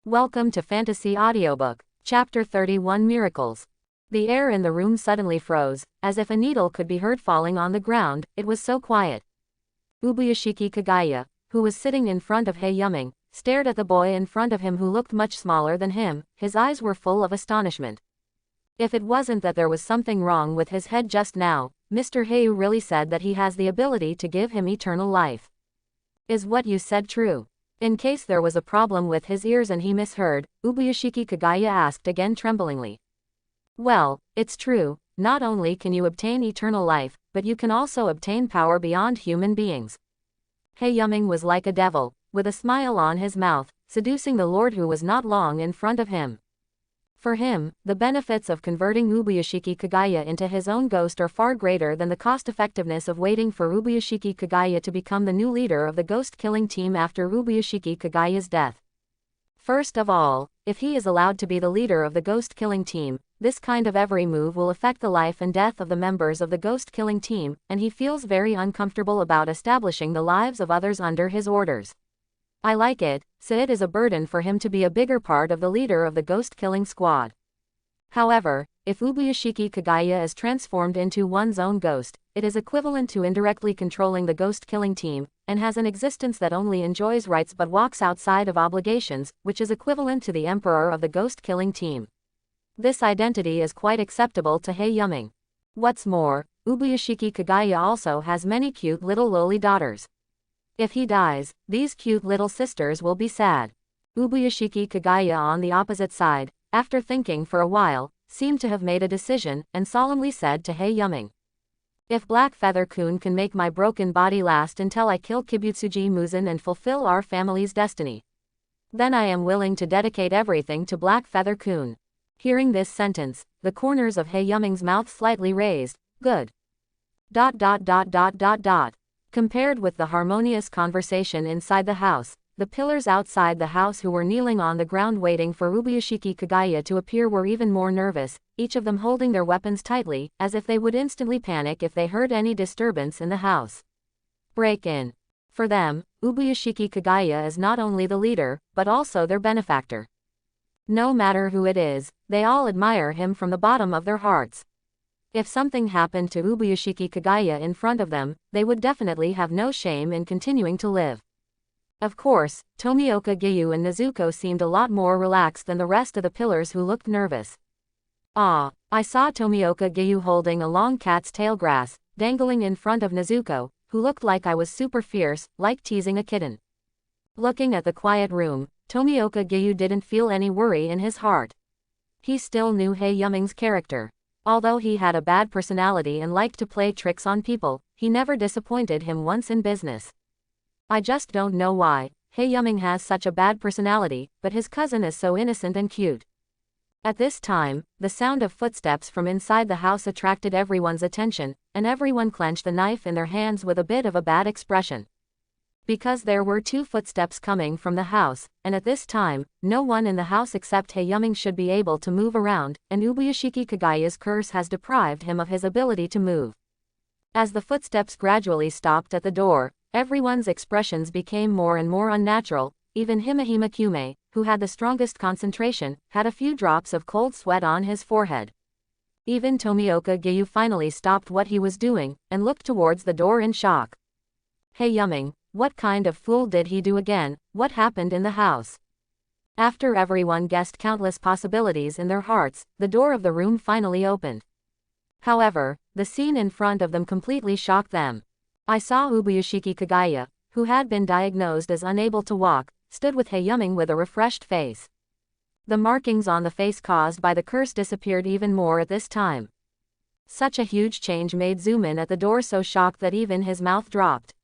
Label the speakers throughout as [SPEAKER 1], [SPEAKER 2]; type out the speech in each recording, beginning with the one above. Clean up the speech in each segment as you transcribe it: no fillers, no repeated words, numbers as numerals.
[SPEAKER 1] Welcome to Fantasy Audiobook, Chapter 31 Miracles. The air in the room suddenly froze, as if a needle could be heard falling on the ground, it was so quiet. Ubuyashiki Kagaya, who was sitting in front of Heiyuming, stared at the boy in front of him who looked much smaller than him. His eyes were full of astonishment. If it wasn't that there was something wrong with his head just now, Mr. Heiyu really said that he has the ability to give him eternal life. Is what you said true? In case there was a problem with his ears and he misheard, Ubuyashiki Kagaya asked again tremblingly. Well, it's true, not only can you obtain eternal life, but you can also obtain power beyond human beings. Heiyuming was like a devil, with a smile on his mouth, seducing the lord who was not long in front of him. For him, the benefits of converting Ubuyashiki Kagaya into his own ghost are far greater than the cost-effectiveness of waiting for Ubuyashiki Kagaya to become the new leader of the ghost-killing team after Ubuyashiki Kagaya's death. First of all, if he is allowed to be the leader of the ghost-killing team, this kind of every move will affect the life and death of the members of the ghost-killing team, and he feels very uncomfortable about establishing the lives of others under his orders. I like it, so it is a burden for him to be a bigger part of the leader of the ghost-killing squad. However, if Ubuyashiki Kagaya is transformed into one's own ghost, it is equivalent to indirectly controlling the ghost-killing team, and has an existence that only enjoys rights but walks outside of obligations, which is equivalent to the emperor of the ghost-killing team. This identity is quite acceptable to Heiyuming. What's more, Ubuyashiki Kagaya also has many cute little lowly daughters. If he dies, these cute little sisters will be sad. Ubuyashiki Kagaya on the opposite side, after thinking for a while, seemed to have made a decision, and solemnly said to Heiyuming. If Black Feather-kun can make my broken body last until I kill Kibutsuji Muzan and fulfill our family's destiny, then I am willing to dedicate everything to Black Feather-kun. Hearing this sentence, the corners of Heiyuming's mouth slightly raised. Good. Compared with the harmonious conversation inside the house, the pillars outside the house who were kneeling on the ground waiting for Ubuyashiki Kagaya to appear were even more nervous, each of them holding their weapons tightly, as if they would instantly panic if they heard any disturbance in the house. Break-in. For them, Ubuyashiki Kagaya is not only the leader, but also their benefactor. No matter who it is, they all admire him from the bottom of their hearts. If something happened to Ubuyashiki Kagaya in front of them, they would definitely have no shame in continuing to live. Of course, Tomioka Giyu and Nezuko seemed a lot more relaxed than the rest of the pillars who looked nervous. I saw Tomioka Giyu holding a long cat's tail grass, dangling in front of Nezuko, who looked like I was super fierce, like teasing a kitten. Looking at the quiet room, Tomioka Giyu didn't feel any worry in his heart. He still knew Heiyuming's character. Although he had a bad personality and liked to play tricks on people, he never disappointed him once in business. I just don't know why Heiyuming has such a bad personality, but his cousin is so innocent and cute. At this time, the sound of footsteps from inside the house attracted everyone's attention, and everyone clenched the knife in their hands with a bit of a bad expression. Because there were two footsteps coming from the house, and at this time, no one in the house except Heiyuming should be able to move around, and Ubuyashiki Kagaya's curse has deprived him of his ability to move. As the footsteps gradually stopped at the door, everyone's expressions became more and more unnatural. Even Himehime Kume, who had the strongest concentration, had a few drops of cold sweat on his forehead. Even Tomioka Giyu finally stopped what he was doing, and looked towards the door in shock. Heiyuming, what kind of fool did he do again? What happened in the house? After everyone guessed countless possibilities in their hearts, the door of the room finally opened. However, the scene in front of them completely shocked them. I saw Ubuyashiki Kagaya, who had been diagnosed as unable to walk, stood with Heiyuming with a refreshed face. The markings on the face caused by the curse disappeared even more at this time. Such a huge change made Zumin at the door so shocked that even his mouth dropped.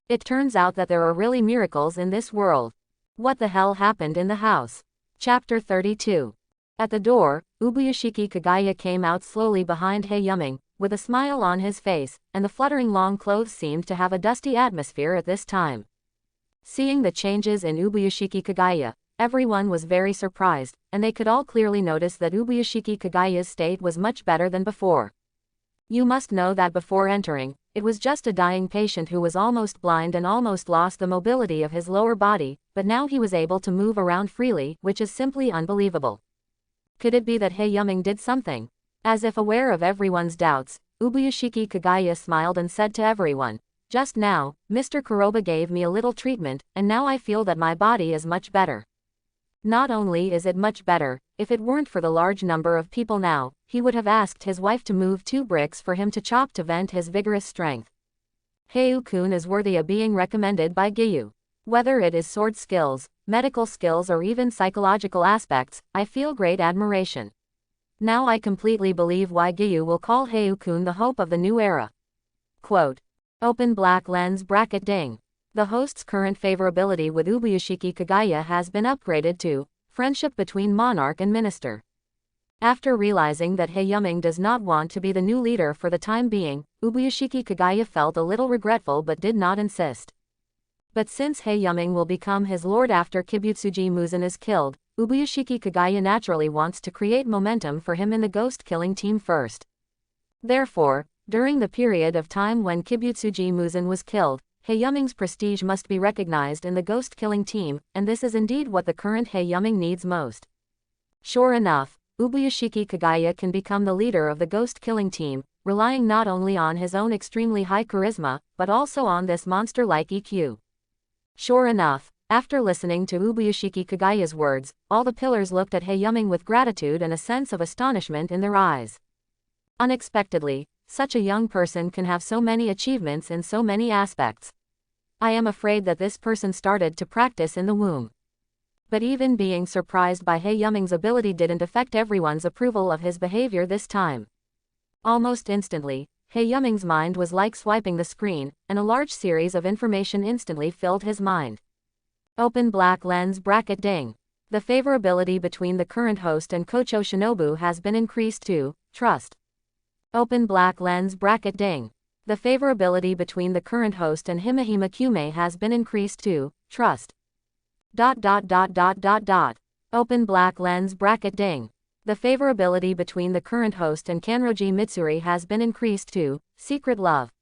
[SPEAKER 1] It turns out that there are really miracles in this world. What the hell happened in the house? Chapter 32. At the door, Ubuyashiki Kagaya came out slowly behind Heiyuming, with a smile on his face, and the fluttering long clothes seemed to have a dusty atmosphere at this time. Seeing the changes in Ubuyashiki Kagaya, everyone was very surprised, and they could all clearly notice that Ubuyashiki Kagaya's state was much better than before. You must know that before entering, It was just a dying patient who was almost blind and almost lost the mobility of his lower body, but now he was able to move around freely, which is simply unbelievable. Could it be that Hae-yuming did something? As if aware of everyone's doubts, Ubuyashiki Kagaya smiled and said to everyone, "Just now, Mr. Kuroba gave me a little treatment, and now I feel that my body is much better." Not only is it much better, if it weren't for the large number of people now, he would have asked his wife to move 2 bricks for him to chop to vent his vigorous strength. Heiu-kun is worthy of being recommended by Giyu. Whether it is sword skills, medical skills or even psychological aspects, I feel great admiration. Now I completely believe why Giyu will call Heiu-kun the hope of the new era. Quote. Open black lens bracket ding. The host's current favorability with Ubuyashiki Kagaya has been upgraded to friendship between monarch and minister. After realizing that Hae-yuming does not want to be the new leader for the time being, Ubuyashiki Kagaya felt a little regretful but did not insist. But since Hae-yuming will become his lord after Kibutsuji Muzan is killed, Ubuyashiki Kagaya naturally wants to create momentum for him in the ghost-killing team first. Therefore, during the period of time when Kibutsuji Muzan was killed, Hae-yuming's prestige must be recognized in the ghost-killing team, and this is indeed what the current Hae-yuming needs most. Sure enough, Ubuyashiki Kagaya can become the leader of the ghost-killing team, relying not only on his own extremely high charisma, but also on this monster-like EQ. Sure enough, after listening to Ubuyashiki Kagaya's words, all the pillars looked at Hae-yuming with gratitude and a sense of astonishment in their eyes. Unexpectedly, such a young person can have so many achievements in so many aspects. I am afraid that this person started to practice in the womb. But even being surprised by Hae-yuming's ability didn't affect everyone's approval of his behavior this time. Almost instantly, Hae-yuming's mind was like swiping the screen, and a large series of information instantly filled his mind. Open black lens bracket ding. The favorability between the current host and Kocho Shinobu has been increased to trust. Open black lens bracket ding. The favorability between the current host and Himehime Kume has been increased to trust. Open black lens bracket ding. The favorability between the current host and Kanroji Mitsuri has been increased to secret love.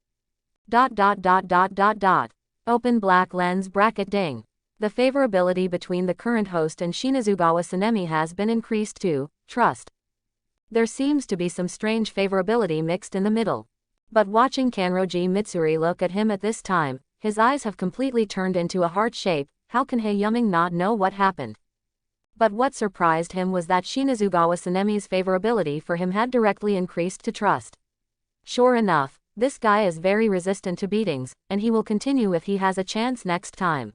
[SPEAKER 1] Open black lens bracket ding. The favorability between the current host and Shinazugawa Sanemi has been increased to trust. There seems to be some strange favorability mixed in the middle. But watching Kanroji Mitsuri look at him at this time, his eyes have completely turned into a heart shape. How can Hae-yuming not know what happened? But what surprised him was that Shinazugawa Sanemi's favorability for him had directly increased to trust. Sure enough, this guy is very resistant to beatings, and he will continue if he has a chance next time.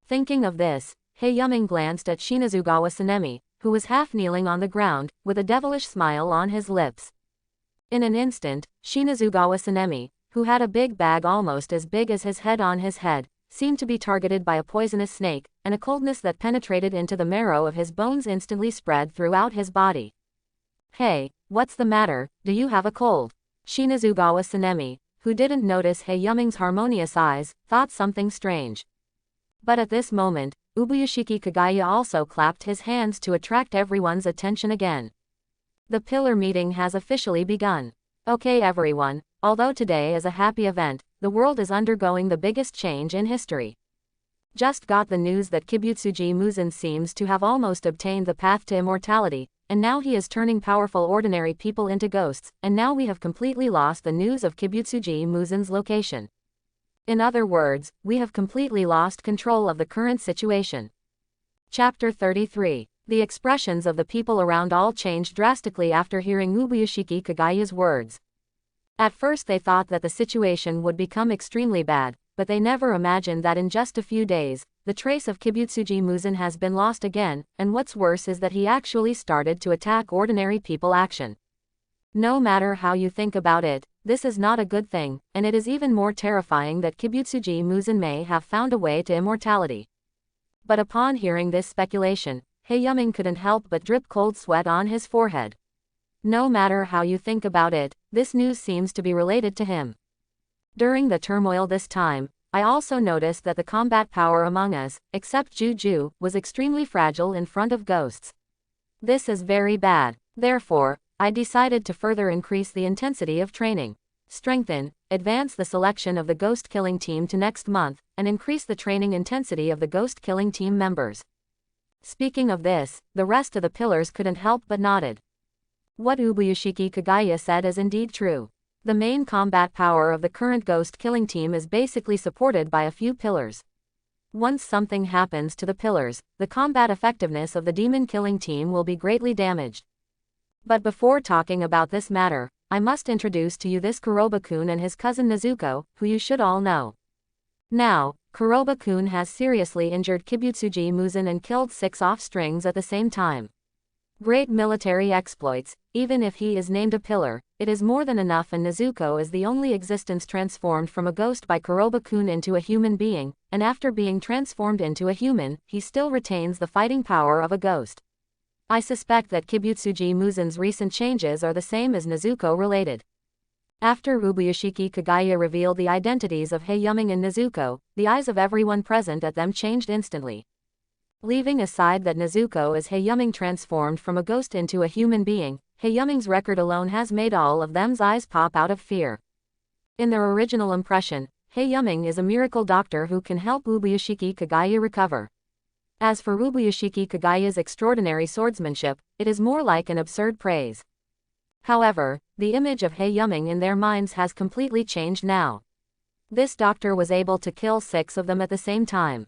[SPEAKER 1] Thinking of this, Hae-yuming glanced at Shinazugawa Sanemi, who was half kneeling on the ground, with a devilish smile on his lips. In an instant, Shinazugawa Sanemi, who had a big bag almost as big as his head on his head, seemed to be targeted by a poisonous snake, and a coldness that penetrated into the marrow of his bones instantly spread throughout his body. Hey, what's the matter, do you have a cold? Shinazugawa Sanemi, who didn't notice Hae-yuming's harmonious eyes, thought something strange. But at this moment, Ubuyashiki Kagaya also clapped his hands to attract everyone's attention again. The pillar meeting has officially begun. Okay everyone, although today is a happy event, the world is undergoing the biggest change in history. Just got the news that Kibutsuji Muzan seems to have almost obtained the path to immortality, and now he is turning powerful ordinary people into ghosts, and now we have completely lost the news of Kibutsuji Muzan's location. In other words, we have completely lost control of the current situation. Chapter 33. The expressions of the people around all changed drastically after hearing Ubuyashiki Kagaya's words. At first they thought that the situation would become extremely bad, but they never imagined that in just a few days, the trace of Kibutsuji Muzan has been lost again, and what's worse is that he actually started to attack ordinary people action. No matter how you think about it, this is not a good thing, and it is even more terrifying that Kibutsuji Muzan may have found a way to immortality. But upon hearing this speculation, Hae-yuming couldn't help but drip cold sweat on his forehead. No matter how you think about it, this news seems to be related to him. During the turmoil this time, I also noticed that the combat power among us, except Juju, was extremely fragile in front of ghosts. This is very bad. Therefore, I decided to further increase the intensity of training. Strengthen, advance the selection of the ghost killing team to next month, and increase the training intensity of the ghost killing team members. Speaking of this, the rest of the pillars couldn't help but nodded. What Ubuyashiki Kagaya said is indeed true. The main combat power of the current ghost killing team is basically supported by a few pillars. Once something happens to the pillars, the combat effectiveness of the demon killing team will be greatly damaged. But before talking about this matter, I must introduce to you this Kuroba-kun and his cousin Nezuko, who you should all know. Now, Kuroba-kun has seriously injured Kibutsuji Muzan and killed 6 offsprings at the same time. Great military exploits. Even if he is named a pillar, it is more than enough, and Nezuko is the only existence transformed from a ghost by Kuroba-kun into a human being, and after being transformed into a human, he still retains the fighting power of a ghost. I suspect that Kibutsuji Muzan's recent changes are the same as Nezuko related. After Ubuyashiki Kagaya revealed the identities of Heiyuming and Nezuko, the eyes of everyone present at them changed instantly. Leaving aside that Nezuko is Heiyuming transformed from a ghost into a human being, Heiyuming's record alone has made all of them's eyes pop out of fear. In their original impression, Heiyuming is a miracle doctor who can help Ubuyashiki Kagaya recover. As for Ubuyashiki Kagaya's extraordinary swordsmanship, it is more like an absurd praise. However, the image of Heiyuming in their minds has completely changed now. This doctor was able to kill 6 of them at the same time.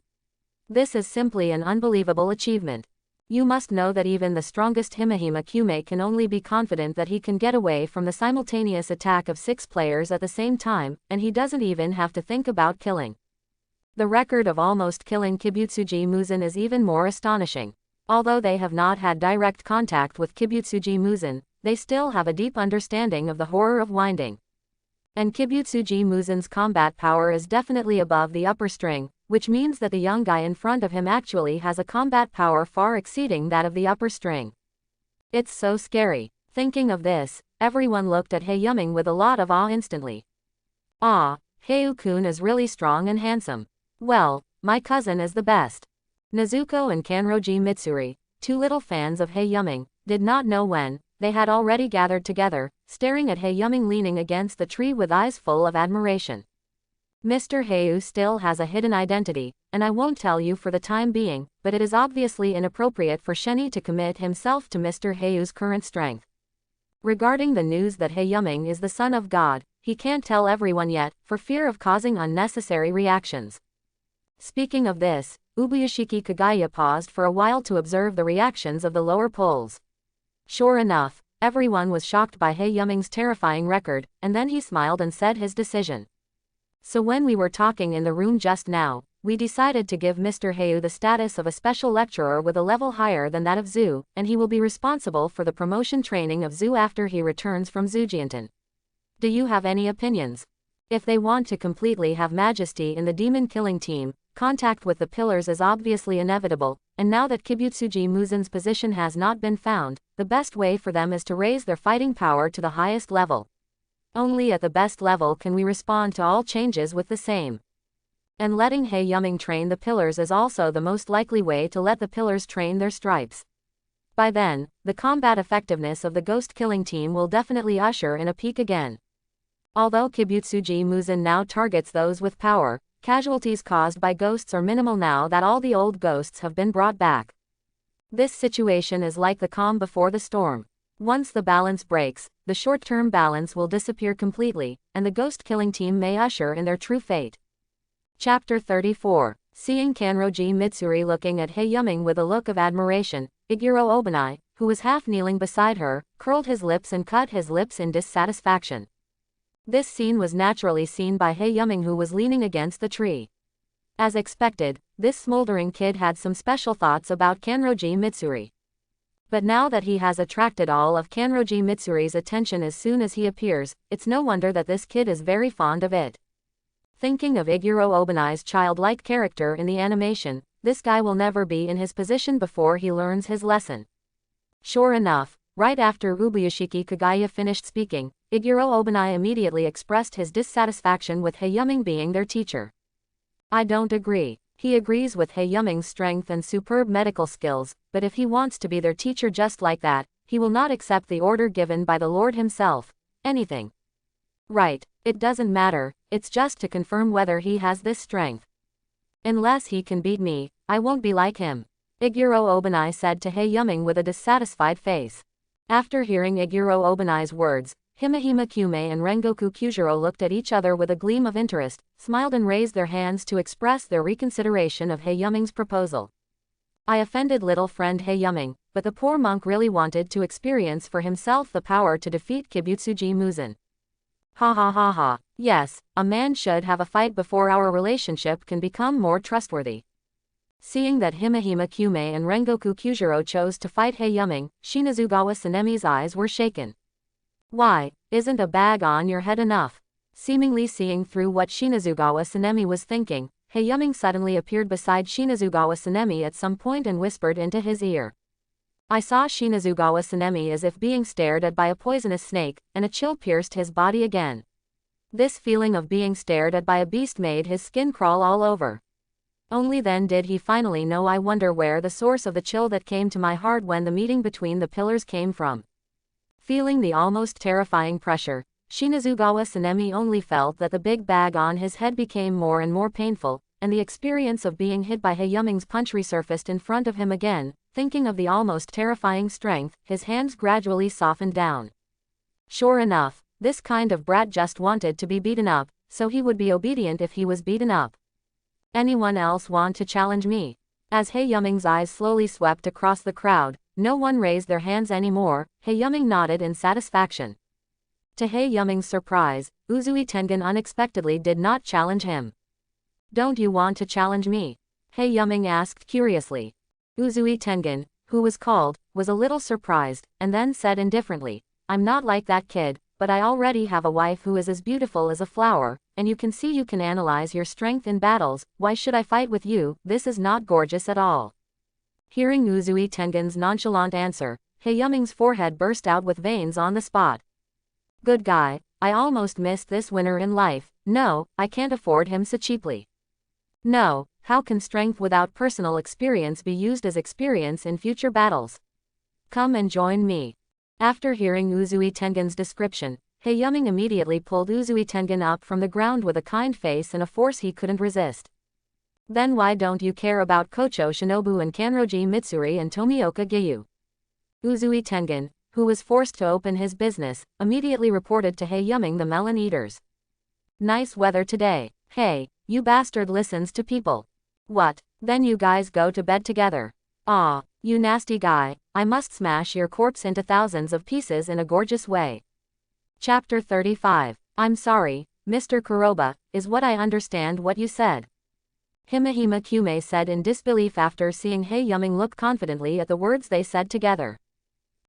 [SPEAKER 1] This is simply an unbelievable achievement. You must know that even the strongest Himehime Kume can only be confident that he can get away from the simultaneous attack of 6 players at the same time, and he doesn't even have to think about killing. The record of almost killing Kibutsuji Muzan is even more astonishing. Although they have not had direct contact with Kibutsuji Muzan, they still have a deep understanding of the horror of winding. And Kibutsuji Muzan's combat power is definitely above the upper string, which means that the young guy in front of him actually has a combat power far exceeding that of the upper string. It's so scary. Thinking of this, everyone looked at Heiyuming with a lot of awe instantly. Ah, Heiu-kun is really strong and handsome. Well, my cousin is the best. Nezuko and Kanroji Mitsuri, 2 little fans of Heiyuming, did not know when they had already gathered together, staring at Heiyuming leaning against the tree with eyes full of admiration. Mr. Heiu still has a hidden identity, and I won't tell you for the time being, but it is obviously inappropriate for Sheni to commit himself to Mr. Heiu's current strength. Regarding the news that Heiyuming is the son of God, he can't tell everyone yet, for fear of causing unnecessary reactions. Speaking of this, Ubuyashiki Kagaya paused for a while to observe the reactions of the lower polls. Sure enough, everyone was shocked by Heiyuming's terrifying record, and then he smiled and said his decision. So when we were talking in the room just now, we decided to give Mr. Heiu the status of a special lecturer with a level higher than that of Zu, and he will be responsible for the promotion training of Zu after he returns from Zujianton. Do you have any opinions? If they want to completely have majesty in the demon killing team, contact with the pillars is obviously inevitable, and now that Kibutsuji Muzan's position has not been found, the best way for them is to raise their fighting power to the highest level. Only at the best level can we respond to all changes with the same. And letting Heiyuming train the pillars is also the most likely way to let the pillars train their stripes. By then, the combat effectiveness of the ghost killing team will definitely usher in a peak again. Although Kibutsuji Muzan now targets those with power, casualties caused by ghosts are minimal now that all the old ghosts have been brought back. This situation is like the calm before the storm. Once the balance breaks, the short-term balance will disappear completely, and the ghost-killing team may usher in their true fate. Chapter 34. Seeing Kanroji Mitsuri looking at Heiyuming with a look of admiration, Iguro Obanai, who was half kneeling beside her, curled his lips and cut his lips in dissatisfaction. This scene was naturally seen by Heiyuming, who was leaning against the tree. As expected, this smoldering kid had some special thoughts about Kanroji Mitsuri. But now that he has attracted all of Kanroji Mitsuri's attention as soon as he appears, it's no wonder that this kid is very fond of it. Thinking of Iguro Obanai's childlike character in the animation, this guy will never be in his position before he learns his lesson. Sure enough, right after Ubuyashiki Kagaya finished speaking, Iguro Obanai immediately expressed his dissatisfaction with Heiyuming being their teacher. I don't agree. He agrees with Heiyuming's strength and superb medical skills, but if he wants to be their teacher just like that, he will not accept the order given by the Lord himself. Anything. Right, it doesn't matter, it's just to confirm whether he has this strength. Unless he can beat me, I won't be like him, Iguro Obanai said to Haeyuming with a dissatisfied face. After hearing Iguro Obanai's words, Himehime Kyume and Rengoku Kyujiro looked at each other with a gleam of interest, smiled and raised their hands to express their reconsideration of Haeyuming's proposal. I offended little friend Haeyuming, but the poor monk really wanted to experience for himself the power to defeat Kibutsuji Muzan. Ha ha ha ha, yes, a man should have a fight before our relationship can become more trustworthy. Seeing that Himehime Kyume and Rengoku Kyujiro chose to fight Haeyuming, Shinazugawa Sanemi's eyes were shaken. Why, isn't a bag on your head enough? Seemingly seeing through what Shinazugawa Sanemi was thinking, Haeyuming suddenly appeared beside Shinazugawa Sanemi at some point and whispered into his ear. I saw Shinazugawa Sanemi as if being stared at by a poisonous snake, and a chill pierced his body again. This feeling of being stared at by a beast made his skin crawl all over. Only then did he finally know. I wonder where the source of the chill that came to my heart when the meeting between the pillars came from. Feeling the almost terrifying pressure, Shinazugawa Sanemi only felt that the big bag on his head became more and more painful, and the experience of being hit by Haeyuming's punch resurfaced in front of him again. Thinking of the almost terrifying strength, his hands gradually softened down. Sure enough, this kind of brat just wanted to be beaten up, so he would be obedient if he was beaten up. Anyone else want to challenge me? As Haeyuming's eyes slowly swept across the crowd, no one raised their hands anymore. Haeyuming nodded in satisfaction. To Haeyuming's surprise, Uzui Tengen unexpectedly did not challenge him. Don't you want to challenge me? Haeyuming asked curiously. Uzui Tengen, who was called, was a little surprised, and then said indifferently, I'm not like that kid, but I already have a wife who is as beautiful as a flower, and you can see you can analyze your strength in battles. Why should I fight with you? This is not gorgeous at all. Hearing Uzui Tengen's nonchalant answer, Haeyuming's forehead burst out with veins on the spot. Good guy, I almost missed this winner in life. No, I can't afford him so cheaply. No, how can strength without personal experience be used as experience in future battles? Come and join me. After hearing Uzui Tengen's description, Haeyuming immediately pulled Uzui Tengen up from the ground with a kind face and a force he couldn't resist. Then why don't you care about Kocho Shinobu and Kanroji Mitsuri and Tomioka Giyu? Uzui Tengen, who was forced to open his business, immediately reported to Haeyuming the melon eaters. Nice weather today. Hey, you bastard listens to people. What, then you guys go to bed together? Aw, you nasty guy, I must smash your corpse into thousands of pieces in a gorgeous way. Chapter 35. I'm sorry, Mr. Kuroba, is what I understand what you said. Himehime Kyume said in disbelief after seeing Haeyuming look confidently at the words they said together.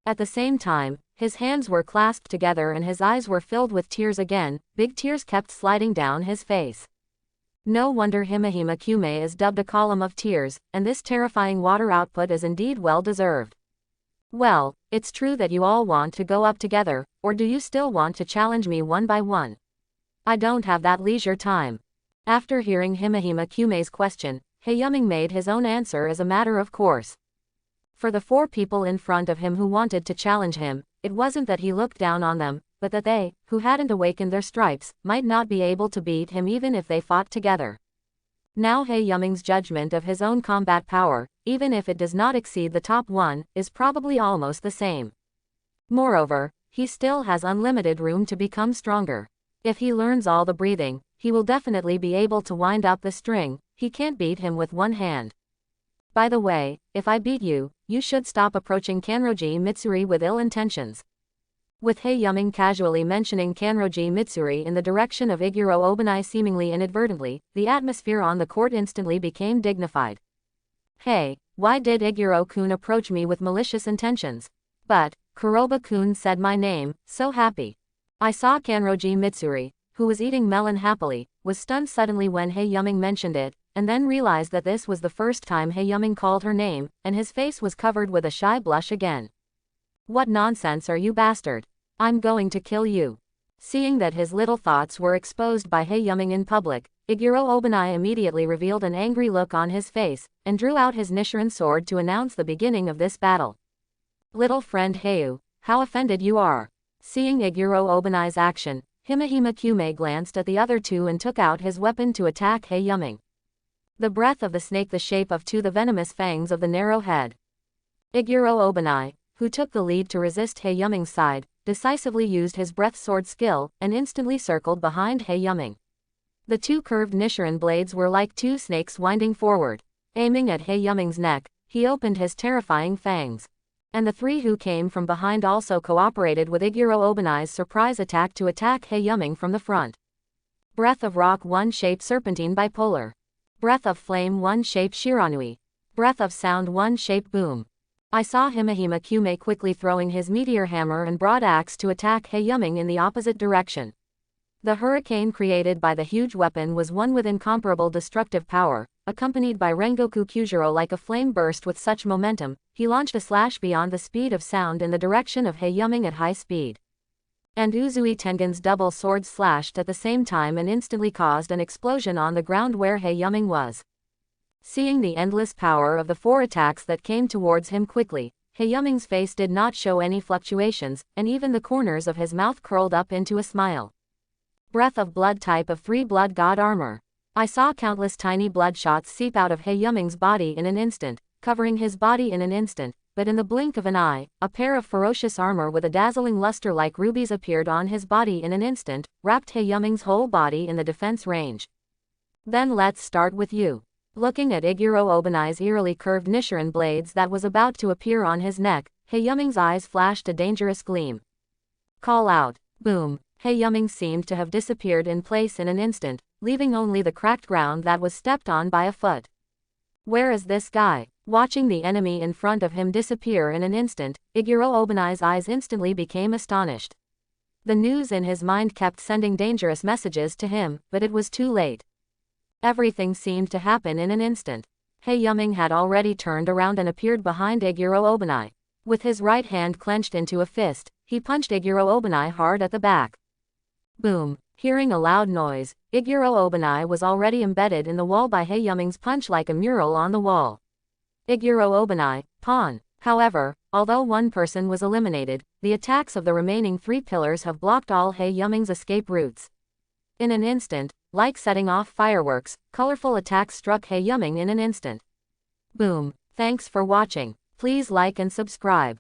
[SPEAKER 1] At the same time, his hands were clasped together and his eyes were filled with tears again. Big tears kept sliding down his face. No wonder Himehime Kyume is dubbed a column of tears, and this terrifying water output is indeed well deserved. Well, it's true that you all want to go up together, or do you still want to challenge me one by one? I don't have that leisure time. After hearing Himehime Kyume's question, Haeyuming made his own answer as a matter of course. For the four people in front of him who wanted to challenge him, it wasn't that he looked down on them, but that they, who hadn't awakened their stripes, might not be able to beat him even if they fought together. Now Haeyuming's judgment of his own combat power, even if it does not exceed the top one, is probably almost the same. Moreover, he still has unlimited room to become stronger. If he learns all the breathing, he will definitely be able to wind up the string. He can't beat him with one hand. By the way, if I beat you, you should stop approaching Kanroji Mitsuri with ill intentions. With Haeyuming casually mentioning Kanroji Mitsuri in the direction of Iguro Obanai seemingly inadvertently, the atmosphere on the court instantly became dignified. Hey, why did Iguro-kun approach me with malicious intentions? But, Kuroba-kun said my name, so happy. I saw Kanroji Mitsuri, who was eating melon happily, was stunned suddenly when Haeyuming mentioned it, and then realized that this was the first time Haeyuming called her name, and his face was covered with a shy blush again. What nonsense are you bastard? I'm going to kill you. Seeing that his little thoughts were exposed by Haeyuming in public, Iguro Obanai immediately revealed an angry look on his face, and drew out his Nichiren sword to announce the beginning of this battle. Little friend Heiu, how offended you are. Seeing Iguro Obanai's action, Himehime Kyume glanced at the other two and took out his weapon to attack Heiyuming. The breath of the snake the shape of the venomous fangs of the narrow head. Iguro Obanai, who took the lead to resist Heiyuming's side, decisively used his breath sword skill, and instantly circled behind Heiyuming. The two curved Nichiren blades were like two snakes winding forward. Aiming at Heiyuming's neck, he opened his terrifying fangs. And the three who came from behind also cooperated with Iguro Obanai's surprise attack to attack Heiyuming from the front. Breath of rock 1 shape serpentine bipolar. Breath of flame 1 shape shiranui. Breath of sound 1 shape boom. I saw Himehime Kyume quickly throwing his meteor hammer and broad axe to attack Heiyuming in the opposite direction. The hurricane created by the huge weapon was one with incomparable destructive power, accompanied by Rengoku Kyujiro like a flame burst with such momentum, he launched a slash beyond the speed of sound in the direction of Heiyuming at high speed. And Uzui Tengen's double sword slashed at the same time and instantly caused an explosion on the ground where Heiyuming was. Seeing the endless power of the 4 attacks that came towards him quickly, Heiyuming's face did not show any fluctuations, and even the corners of his mouth curled up into a smile. Breath of blood type of 3 blood god armor. I saw countless tiny blood shots seep out of Heiyuming's body in an instant, covering his body in an instant, but in the blink of an eye, a pair of ferocious armor with a dazzling luster like rubies appeared on his body in an instant, wrapped Heiyuming's whole body in the defense range. Then let's start with you. Looking at Iguro Obanai's eerily curved Nichiren blades that was about to appear on his neck, Heiyuming's eyes flashed a dangerous gleam. Call out. Boom. Heiyuming seemed to have disappeared in place in an instant, leaving only the cracked ground that was stepped on by a foot. Where is this guy? Watching the enemy in front of him disappear in an instant, Iguro Obanai's eyes instantly became astonished. The news in his mind kept sending dangerous messages to him, but it was too late. Everything seemed to happen in an instant. Heiyuming had already turned around and appeared behind Iguro Obanai. With his right hand clenched into a fist, he punched Iguro Obanai hard at the back. Boom. Hearing a loud noise, Iguro Obanai was already embedded in the wall by Heiyuming's punch like a mural on the wall. Iguro Obanai, pawn. However, although one person was eliminated, the attacks of the remaining 3 pillars have blocked all Heiyuming's escape routes. In an instant, like setting off fireworks, colorful attacks struck Heiyuming in an instant. Boom. Thanks for watching. Please like and subscribe.